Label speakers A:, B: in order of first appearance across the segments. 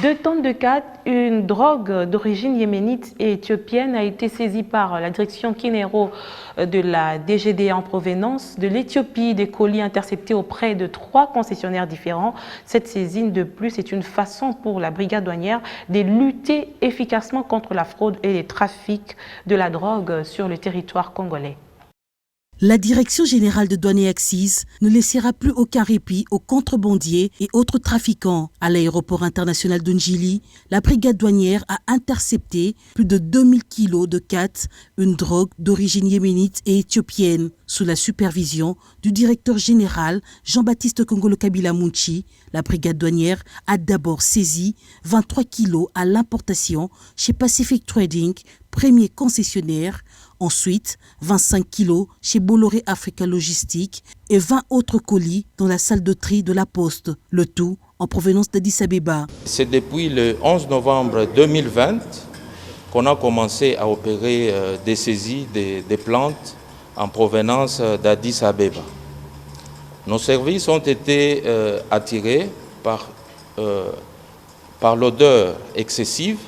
A: 2 tonnes de 4, une drogue d'origine yéménite et éthiopienne a été saisie par la direction Kinero de la DGDA en provenance de l'Éthiopie, des colis interceptés auprès de 3 concessionnaires différents. Cette saisine de plus est une façon pour la brigade douanière de lutter efficacement contre la fraude et les trafics de la drogue sur le territoire congolais.
B: La Direction générale de douane et accises ne laissera plus aucun répit aux contrebandiers et autres trafiquants. À l'aéroport international de Njili, la brigade douanière a intercepté plus de 2000 kilos de khat, une drogue d'origine yéménite et éthiopienne. Sous la supervision du directeur général Jean-Baptiste Kongolo Kabila Munchi, la brigade douanière a d'abord saisi 23 kilos à l'importation chez Pacific Trading, premier concessionnaire. Ensuite, 25 kilos chez Bolloré Africa Logistique et 20 autres colis dans la salle de tri de la Poste, le tout en provenance d'Addis Abeba.
C: C'est depuis le 11 novembre 2020 qu'on a commencé à opérer des saisies des plantes en provenance d'Addis Abeba. Nos services ont été attirés par l'odeur excessive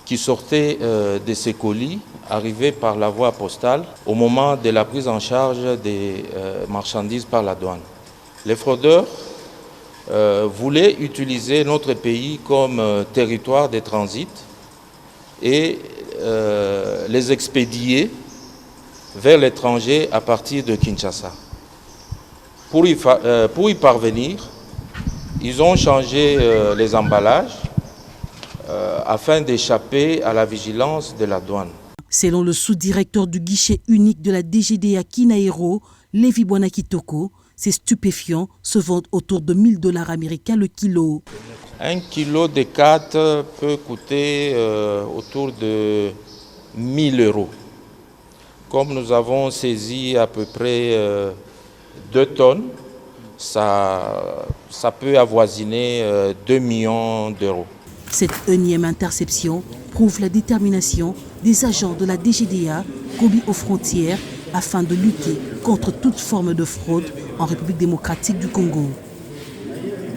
C: qui sortait de ces colis arrivés par la voie postale au moment de la prise en charge des marchandises par la douane. Les fraudeurs voulaient utiliser notre pays comme territoire de transit et les expédier vers l'étranger à partir de Kinshasa. Pour y parvenir, ils ont changé les emballages afin d'échapper à la vigilance de la douane.
B: Selon le sous-directeur du guichet unique de la DGDA Kinaero, Lévi Bwanakitoko, ces stupéfiants se vendent autour de $1000 américains le kilo.
C: 1 kilo de khat peut coûter autour de 1000 €. Comme nous avons saisi à peu près 2 tonnes, ça peut avoisiner 2 millions d'euros.
B: Cette énième interception prouve la détermination des agents de la DGDA commis aux frontières afin de lutter contre toute forme de fraude en République démocratique du Congo.